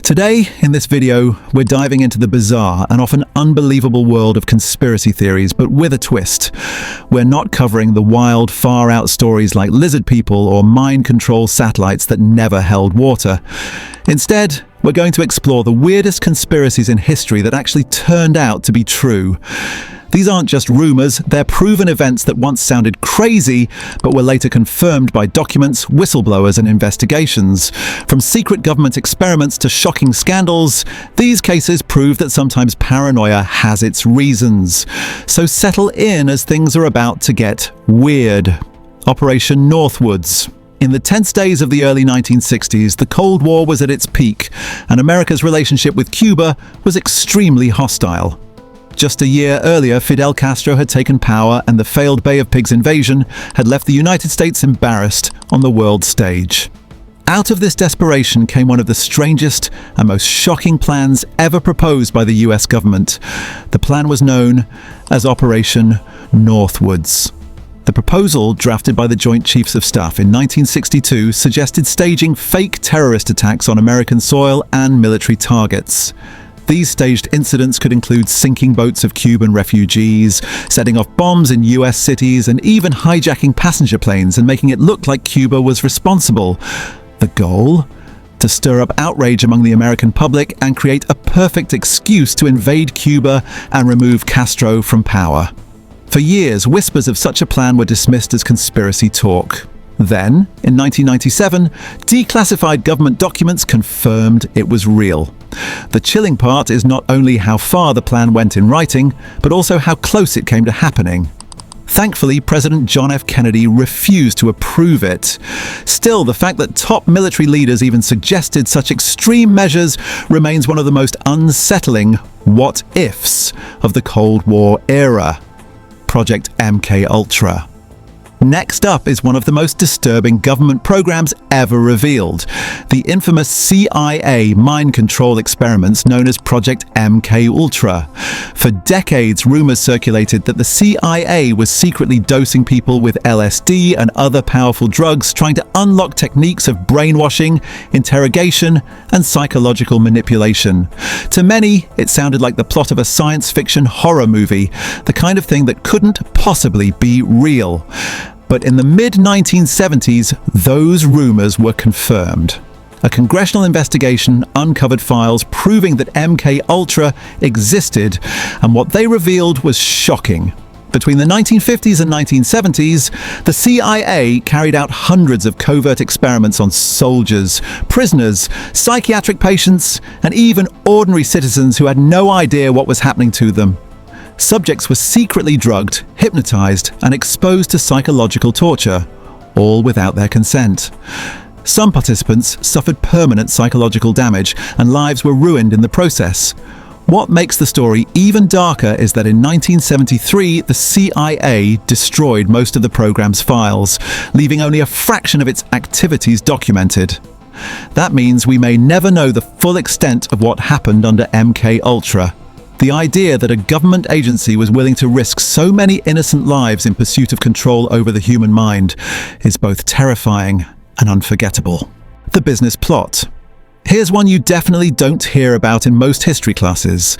Today, in this video, we're diving into the bizarre and often unbelievable world of conspiracy theories, but with a twist. We're not covering the wild, far-out stories like lizard people or mind control satellites that never held water. Instead, we're going to explore the weirdest conspiracies in history that actually turned out to be true. These aren't just rumors, they're proven events that once sounded crazy, but were later confirmed by documents, whistleblowers, and investigations. From secret government experiments to shocking scandals, these cases prove that sometimes paranoia has its reasons. So settle in as things are about to get weird. Operation Northwoods. In the tense days of the early 1960s, the Cold War was at its peak, and America's relationship with Cuba was extremely hostile. Just a year earlier, Fidel Castro had taken power, and the failed Bay of Pigs invasion had left the United States embarrassed on the world stage. Out of this desperation came one of the strangest and most shocking plans ever proposed by the US government. The plan was known as Operation Northwoods. The proposal, drafted by the Joint Chiefs of Staff in 1962, suggested staging fake terrorist attacks on American soil and military targets. These staged incidents could include sinking boats of Cuban refugees, setting off bombs in US cities, and even hijacking passenger planes and making it look like Cuba was responsible. The goal? To stir up outrage among the American public and create a perfect excuse to invade Cuba and remove Castro from power. For years, whispers of such a plan were dismissed as conspiracy talk. Then, in 1997, declassified government documents confirmed it was real. The chilling part is not only how far the plan went in writing, but also how close it came to happening. Thankfully, President John F. Kennedy refused to approve it. Still, the fact that top military leaders even suggested such extreme measures remains one of the most unsettling what-ifs of the Cold War era. Project MK Ultra. Next up is one of the most disturbing government programs ever revealed, the infamous CIA mind control experiments known as Project MK Ultra. For decades, rumors circulated that the CIA was secretly dosing people with LSD and other powerful drugs, trying to unlock techniques of brainwashing, interrogation, and psychological manipulation. To many, it sounded like the plot of a science fiction horror movie, the kind of thing that couldn't possibly be real. But in the mid-1970s, those rumors were confirmed. A congressional investigation uncovered files proving that MK Ultra existed, and what they revealed was shocking. Between the 1950s and 1970s, the CIA carried out hundreds of covert experiments on soldiers, prisoners, psychiatric patients, and even ordinary citizens who had no idea what was happening to them. Subjects were secretly drugged, hypnotized, and exposed to psychological torture, all without their consent. Some participants suffered permanent psychological damage, and lives were ruined in the process. What makes the story even darker is that in 1973, the CIA destroyed most of the program's files, leaving only a fraction of its activities documented. That means we may never know the full extent of what happened under MK Ultra. The idea that a government agency was willing to risk so many innocent lives in pursuit of control over the human mind is both terrifying and unforgettable. The business plot. Here's one you definitely don't hear about in most history classes: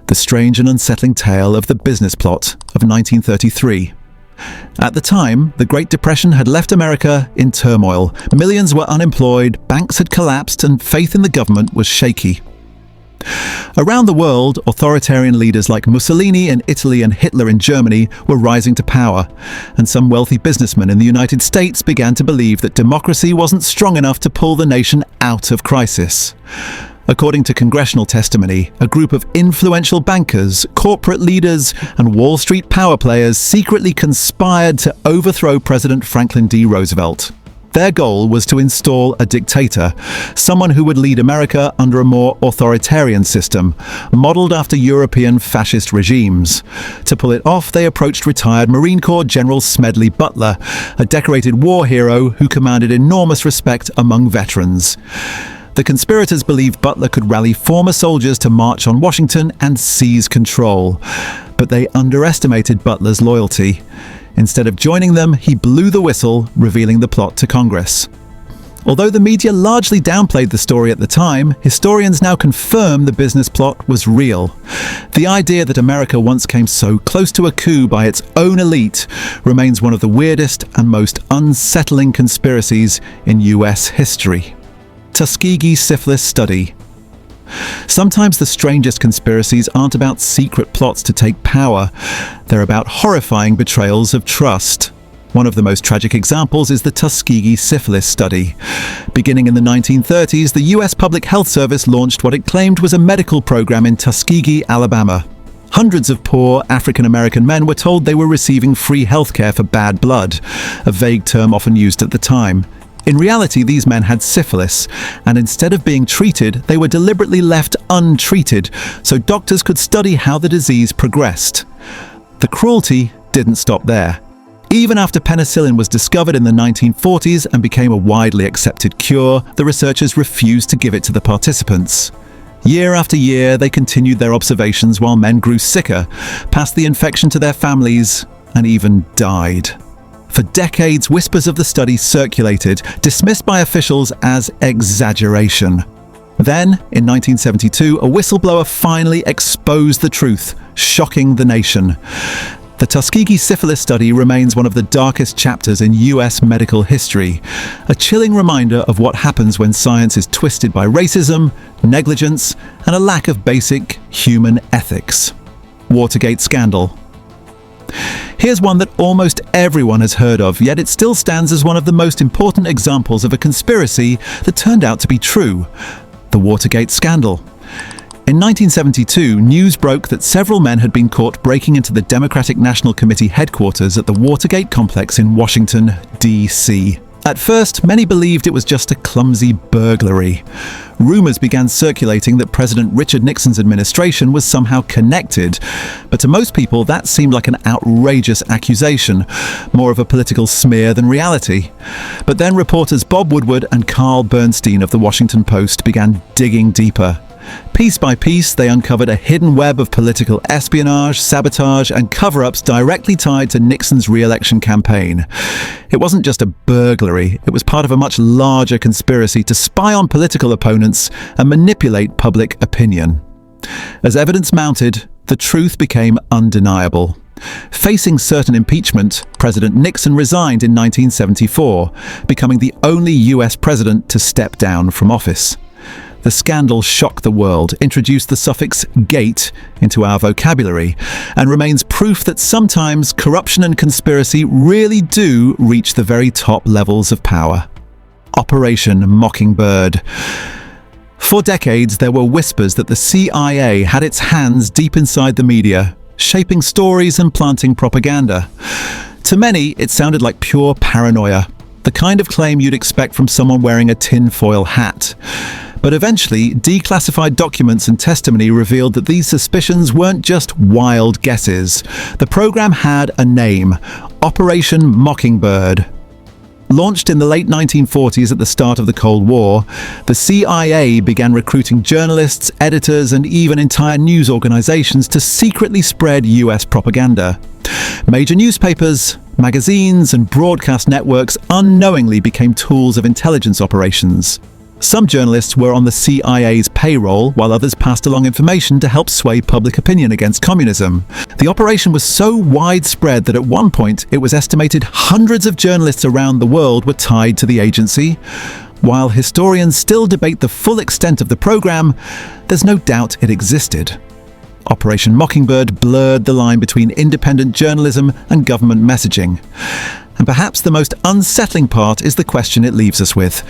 the strange and unsettling tale of the business plot of 1933. At the time, the Great Depression had left America in turmoil. Millions were unemployed, banks had collapsed, and faith in the government was shaky. Around the world, authoritarian leaders like Mussolini in Italy and Hitler in Germany were rising to power, and some wealthy businessmen in the United States began to believe that democracy wasn't strong enough to pull the nation out of crisis. According to congressional testimony, a group of influential bankers, corporate leaders, and Wall Street power players secretly conspired to overthrow President Franklin D. Roosevelt. Their goal was to install a dictator, someone who would lead America under a more authoritarian system, modeled after European fascist regimes. To pull it off, they approached retired Marine Corps General Smedley Butler, a decorated war hero who commanded enormous respect among veterans. The conspirators believed Butler could rally former soldiers to march on Washington and seize control. But they underestimated Butler's loyalty. Instead of joining them, he blew the whistle, revealing the plot to Congress. Although the media largely downplayed the story at the time, historians now confirm the business plot was real. The idea that America once came so close to a coup by its own elite remains one of the weirdest and most unsettling conspiracies in US history. Tuskegee Syphilis Study. Sometimes the strangest conspiracies aren't about secret plots to take power. They're about horrifying betrayals of trust. One of the most tragic examples is the Tuskegee Syphilis Study. Beginning in the 1930s, the US Public Health Service launched what it claimed was a medical program in Tuskegee, Alabama. Hundreds of poor African-American men were told they were receiving free healthcare for bad blood, a vague term often used at the time. In reality, these men had syphilis, and instead of being treated, they were deliberately left untreated, so doctors could study how the disease progressed. The cruelty didn't stop there. Even after penicillin was discovered in the 1940s and became a widely accepted cure, the researchers refused to give it to the participants. Year after year, they continued their observations while men grew sicker, passed the infection to their families, and even died. For decades, whispers of the study circulated, dismissed by officials as exaggeration. Then, in 1972, a whistleblower finally exposed the truth, shocking the nation. The Tuskegee Syphilis Study remains one of the darkest chapters in US medical history, a chilling reminder of what happens when science is twisted by racism, negligence, and a lack of basic human ethics. Watergate scandal. Here's one that almost everyone has heard of, yet it still stands as one of the most important examples of a conspiracy that turned out to be true: the Watergate scandal. In 1972, news broke that several men had been caught breaking into the Democratic National Committee headquarters at the Watergate complex in Washington, D.C. At first, many believed it was just a clumsy burglary. Rumors began circulating that President Richard Nixon's administration was somehow connected, but to most people that seemed like an outrageous accusation, more of a political smear than reality. But then reporters Bob Woodward and Carl Bernstein of the Washington Post began digging deeper. Piece by piece, they uncovered a hidden web of political espionage, sabotage, and cover-ups directly tied to Nixon's re-election campaign. It wasn't just a burglary, it was part of a much larger conspiracy to spy on political opponents and manipulate public opinion. As evidence mounted, the truth became undeniable. Facing certain impeachment, President Nixon resigned in 1974, becoming the only US president to step down from office. The scandal shocked the world, introduced the suffix "gate" into our vocabulary, and remains proof that sometimes corruption and conspiracy really do reach the very top levels of power. Operation Mockingbird. For decades, there were whispers that the CIA had its hands deep inside the media, shaping stories and planting propaganda. To many, it sounded like pure paranoia, the kind of claim you'd expect from someone wearing a tinfoil hat. But eventually, declassified documents and testimony revealed that these suspicions weren't just wild guesses. The program had a name: Operation Mockingbird. Launched in the late 1940s at the start of the Cold War, the CIA began recruiting journalists, editors, and even entire news organizations to secretly spread US propaganda. Major newspapers, magazines, and broadcast networks unknowingly became tools of intelligence operations. Some journalists were on the CIA's payroll, while others passed along information to help sway public opinion against communism. The operation was so widespread that at one point it was estimated hundreds of journalists around the world were tied to the agency. While historians still debate the full extent of the program, there's no doubt it existed. Operation Mockingbird blurred the line between independent journalism and government messaging. And perhaps the most unsettling part is the question it leaves us with.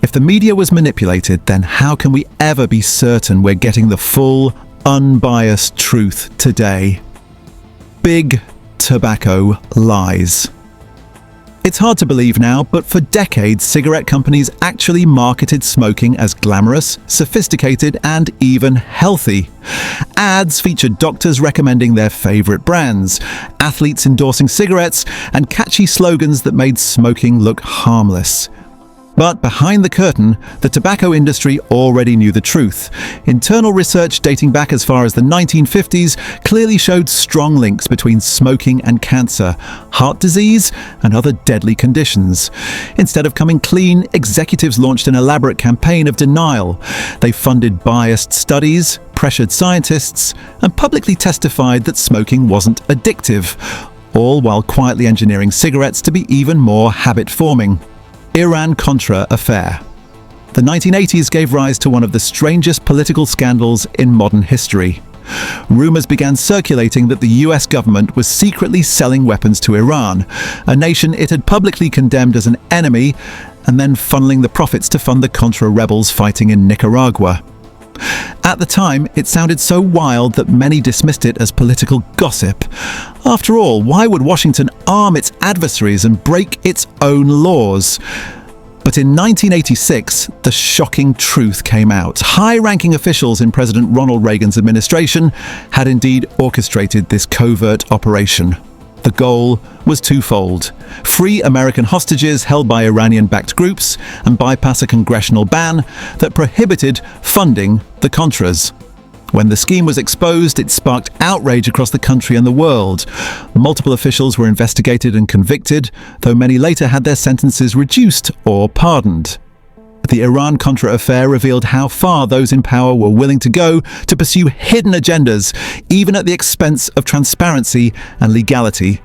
If the media was manipulated, then how can we ever be certain we're getting the full, unbiased truth today? Big tobacco lies. It's hard to believe now, but for decades, cigarette companies actually marketed smoking as glamorous, sophisticated, and even healthy. Ads featured doctors recommending their favorite brands, athletes endorsing cigarettes, and catchy slogans that made smoking look harmless. But behind the curtain, the tobacco industry already knew the truth. Internal research dating back as far as the 1950s clearly showed strong links between smoking and cancer, heart disease, and other deadly conditions. Instead of coming clean, executives launched an elaborate campaign of denial. They funded biased studies, pressured scientists, and publicly testified that smoking wasn't addictive, all while quietly engineering cigarettes to be even more habit-forming. Iran-Contra affair. The 1980s gave rise to one of the strangest political scandals in modern history. Rumors began circulating that the US government was secretly selling weapons to Iran, a nation it had publicly condemned as an enemy, and then funneling the profits to fund the Contra rebels fighting in Nicaragua. At the time, it sounded so wild that many dismissed it as political gossip. After all, why would Washington arm its adversaries and break its own laws? But in 1986, the shocking truth came out. High-ranking officials in President Ronald Reagan's administration had indeed orchestrated this covert operation. The goal was twofold: free American hostages held by Iranian-backed groups and bypass a congressional ban that prohibited funding the Contras. When the scheme was exposed, it sparked outrage across the country and the world. Multiple officials were investigated and convicted, though many later had their sentences reduced or pardoned. The Iran-Contra affair revealed how far those in power were willing to go to pursue hidden agendas, even at the expense of transparency and legality.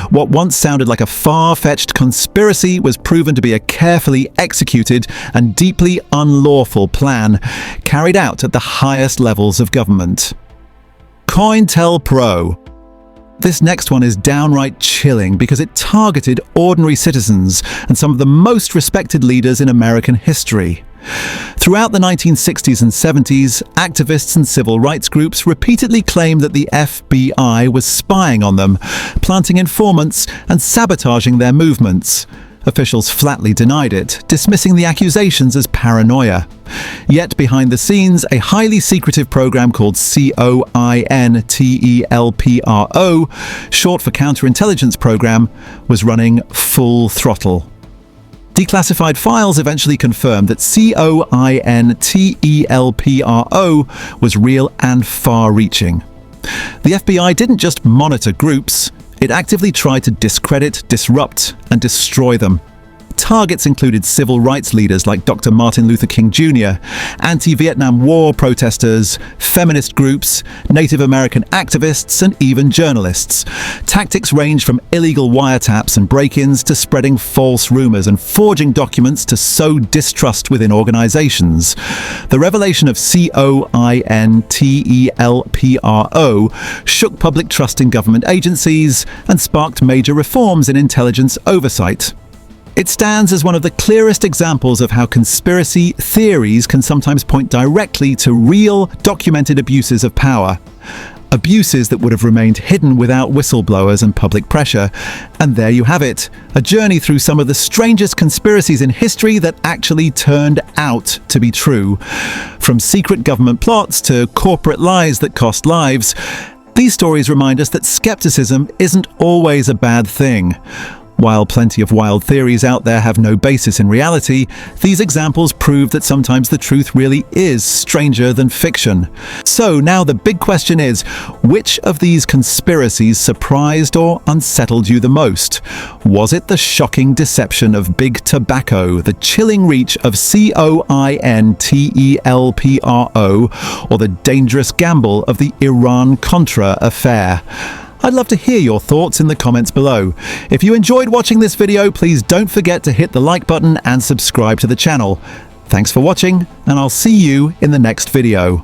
What once sounded like a far-fetched conspiracy was proven to be a carefully executed and deeply unlawful plan, carried out at the highest levels of government. COINTELPRO. This next one is downright chilling because it targeted ordinary citizens and some of the most respected leaders in American history. Throughout the 1960s and 70s, activists and civil rights groups repeatedly claimed that the FBI was spying on them, planting informants and sabotaging their movements. Officials flatly denied it, dismissing the accusations as paranoia. Yet behind the scenes, a highly secretive program called COINTELPRO, short for Counterintelligence Program, was running full throttle. Declassified files eventually confirmed that COINTELPRO was real and far-reaching. The FBI didn't just monitor groups, it actively tried to discredit, disrupt, and destroy them. Targets included civil rights leaders like Dr. Martin Luther King Jr., anti-Vietnam War protesters, feminist groups, Native American activists, and even journalists. Tactics ranged from illegal wiretaps and break-ins to spreading false rumors and forging documents to sow distrust within organizations. The revelation of COINTELPRO shook public trust in government agencies and sparked major reforms in intelligence oversight. It stands as one of the clearest examples of how conspiracy theories can sometimes point directly to real, documented abuses of power. Abuses that would have remained hidden without whistleblowers and public pressure. And there you have it, a journey through some of the strangest conspiracies in history that actually turned out to be true. From secret government plots to corporate lies that cost lives, these stories remind us that skepticism isn't always a bad thing. While plenty of wild theories out there have no basis in reality, these examples prove that sometimes the truth really is stranger than fiction. So now the big question is, which of these conspiracies surprised or unsettled you the most? Was it the shocking deception of big tobacco, the chilling reach of COINTELPRO, or the dangerous gamble of the Iran-Contra affair? I'd love to hear your thoughts in the comments below. If you enjoyed watching this video, please don't forget to hit the like button and subscribe to the channel. Thanks for watching, and I'll see you in the next video.